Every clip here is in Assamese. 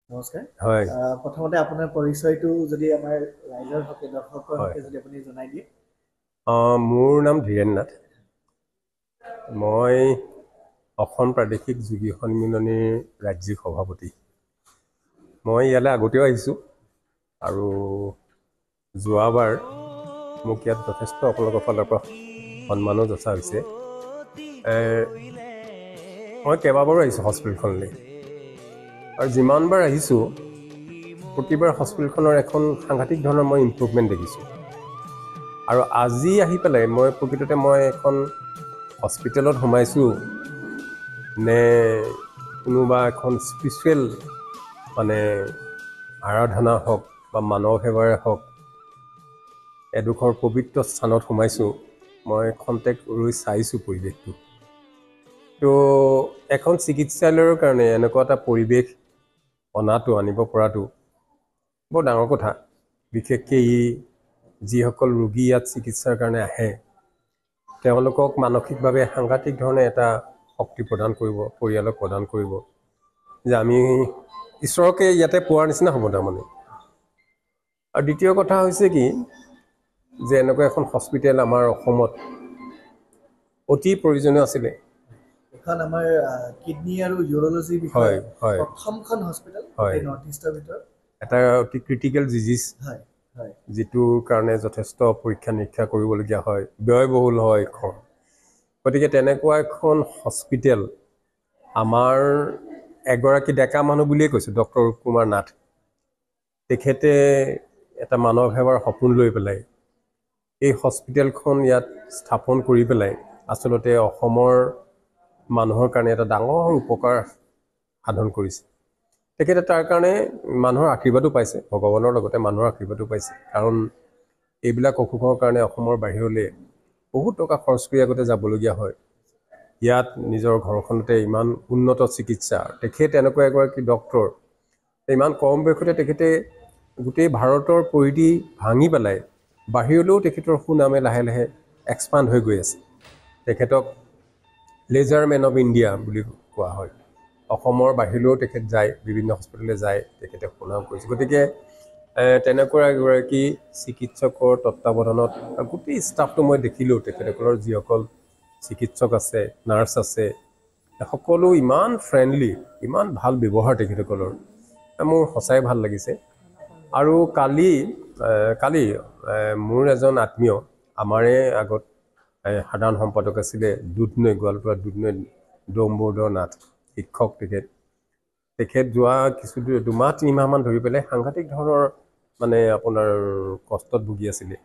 নমস্কাৰ। হয় প্ৰথমতে আপোনাৰ পৰিচয়টো যদি আমাৰ ৰাইজৰ হকে দৰ্শকৰ হয় হকে যদি আপুনি জনাই দিয়ে। মোৰ নাম ধীৰেন নাথ। মই অসম প্ৰাদেশিক যোগী সন্মিলনীৰ ৰাজ্যিক সভাপতি। মই ইয়ালৈ আগতেও আহিছোঁ আৰু যোৱাবাৰ মোক ইয়াত যথেষ্ট আপোনালোকৰ ফালৰ পৰা সন্মানো যচা হৈছে। মই কেইবাবাৰো আহিছোঁ হস্পিটেলখনলৈ আৰু যিমানবাৰ আহিছোঁ প্ৰতিবাৰ হস্পিটেলখনৰ এখন সাংঘাতিক ধৰণৰ মই ইম্প্ৰুভমেণ্ট দেখিছোঁ। আৰু আজি আহি পেলাই মই প্ৰকৃততে মই এখন হস্পিটেলত সোমাইছোঁ নে কোনোবা এখন স্পিৰিচুৱেল মানে আৰাধনা হওক বা মানৱ সেৱাৰে হওক এডোখৰ পবিত্ৰ স্থানত সোমাইছোঁ। মই খন্তেক ৰৈ চাইছোঁ পৰিৱেশটো। তো এখন চিকিৎসালয়ৰ কাৰণে এনেকুৱা এটা পৰিৱেশ আনিব পৰাটো বৰ ডাঙৰ কথা। বিশেষকৈ যিসকল ৰোগী ইয়াত চিকিৎসাৰ কাৰণে আহে তেওঁলোকক মানসিকভাৱে সাংঘাতিক ধৰণে এটা শক্তি প্ৰদান কৰিব, পৰিয়ালক প্ৰদান কৰিব যে আমি ঈশ্বৰকে ইয়াতে পোৱাৰ নিচিনা হ'ব তাৰমানে। আৰু দ্বিতীয় কথা হৈছে কি যে এনেকুৱা এখন হস্পিটেল আমাৰ অসমত অতি প্ৰয়োজনীয় আছিলে। এখন আমাৰ কিডনী আৰু ইউৰলজিৰ বিষয়ে হয় হয় প্ৰথমখন হস্পিটেল হয় নৰ্থ ইষ্টৰ ভিতৰত। এটা অতি ক্ৰিটিকেল ডিজিজ, হয় হয় যিটোৰ কাৰণে যথেষ্ট পৰীক্ষা নিৰীক্ষা কৰিবলগীয়া হয়, ব্যয়বহুল হয়। গতিকে তেনেকুৱা এখন হস্পিটেল আমাৰ এগৰাকী ডেকা মানুহ বুলিয়ে কৈছোঁ, ডক্টৰ ৰূপ কুমাৰ নাথ, তেখেতে এটা মানৱ সেৱাৰ সপোন লৈ পেলাই এই হস্পিটেলখন ইয়াত স্থাপন কৰি পেলাই আচলতে অসমৰ মানুহৰ কাৰণে এটা ডাঙৰ উপকাৰ সাধন কৰিছে। তেখেতে তাৰ কাৰণে মানুহৰ আশীৰ্বাদো পাইছে, ভগৱানৰ লগতে মানুহৰ আশীৰ্বাদো পাইছে। কাৰণ এইবিলাক অসুখৰ কাৰণে অসমৰ বাহিৰলৈ বহুত টকা খৰচ কৰি আগতে যাবলগীয়া হয়। ইয়াত নিজৰ ঘৰখনতে ইমান উন্নত চিকিৎসা, তেখেত এনেকুৱা এগৰাকী ডক্টৰ, ইমান কম বয়সতে তেখেতে গোটেই ভাৰতৰ পৰিধি ভাঙি পেলাই বাহিৰলৈও তেখেতৰ সুনামে লাহে লাহে এক্সপাণ্ড হৈ গৈ আছে। তেখেতক লেজাৰ মেন অফ ইণ্ডিয়া বুলি কোৱা হয়। অসমৰ বাহিৰলৈও তেখেত যায়, বিভিন্ন হস্পিটেললৈ যায়, তেখেতে সুনাম কৰিছে। গতিকে তেনেকুৱা এগৰাকী চিকিৎসকৰ তত্বাৱধানত গোটেই ষ্টাফটো মই দেখিলোঁ, তেখেতসকলৰ যিসকল চিকিৎসক আছে, নাৰ্ছ আছে, সকলো ইমান ফ্ৰেণ্ডলি, ইমান ভাল ব্যৱহাৰ তেখেতসকলৰ, মোৰ সঁচাই ভাল লাগিছে। আৰু কালি মোৰ এজন আত্মীয়, আমাৰে আগত সাধাৰণ সম্পাদক আছিলে দুধনৈ, গোৱালপাৰা দুধনৈ ডমবৰ্ডৰ নাথ, শিক্ষক তেখেত যোৱা দুমাহ তিনিমাহমান ধৰি পেলাই সাংঘাতিক ধৰণৰ মানে আপোনাৰ কষ্টত ভুগি আছিলে।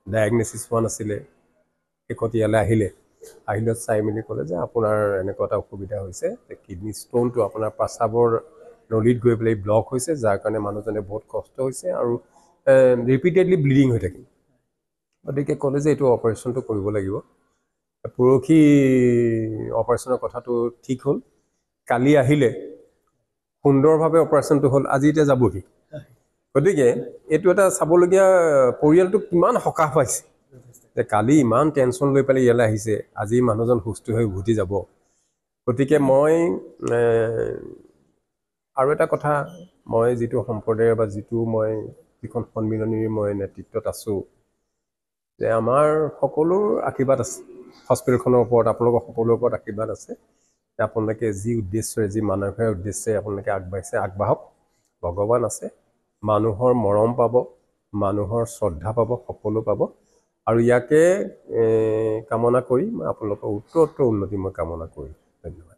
ডায়েগনচিছ হোৱা নাছিলে। শেষত ইয়ালৈ আহিলে চাই মেলি ক'লে যে আপোনাৰ এনেকুৱা এটা অসুবিধা হৈছে, কিডনী ষ্ট'নটো আপোনাৰ প্ৰস্ৰাৱৰ নলীত গৈ পেলাই ব্লক হৈছে, যাৰ কাৰণে মানুহজনে বহুত কষ্ট হৈছে আৰু ৰিপিটেডলি ব্লিডিং হৈ থাকে। গতিকে ক'লে যে এইটো অপাৰেশ্যনটো কৰিব লাগিব। পৰহি অপাৰেশ্যনৰ কথাটো ঠিক হ'ল, কালি আহিলে, সুন্দৰভাৱে অপাৰেশ্যনটো হ'ল, আজি এতিয়া যাবহি। গতিকে এইটো এটা চাবলগীয়া, পৰিয়ালটো কিমান সকাহ পাইছে যে কালি ইমান টেনশ্যন লৈ পেলাই ইয়ালৈ আহিছে, আজি মানুহজন সুস্থ হৈ উভতি যাব। গতিকে মই আৰু এটা কথা, মই যিটো সম্প্ৰদায়ৰ বা যিখন সন্মিলনীৰ মই নেতৃত্বত আছোঁ, যে আমাৰ সকলোৰ আশীৰ্বাদ আছে হস্পিটেলখনৰ ওপৰত, আপোনালোকৰ সকলোৰে ওপৰত আশীৰ্বাদ আছে যে আপোনালোকে যি উদ্দেশ্যৰে, যি মানৱ সেৱাৰ উদ্দেশ্যে আপোনালোকে আগবাঢ়ক। ভগৱান আছে, মানুহৰ মৰম পাব, মানুহৰ শ্ৰদ্ধা পাব, সকলো পাব। আৰু ইয়াকে কামনা কৰি মই আপোনালোকৰ উত্তৰোত্তৰ উন্নতি মই কামনা কৰিম। ধন্যবাদ।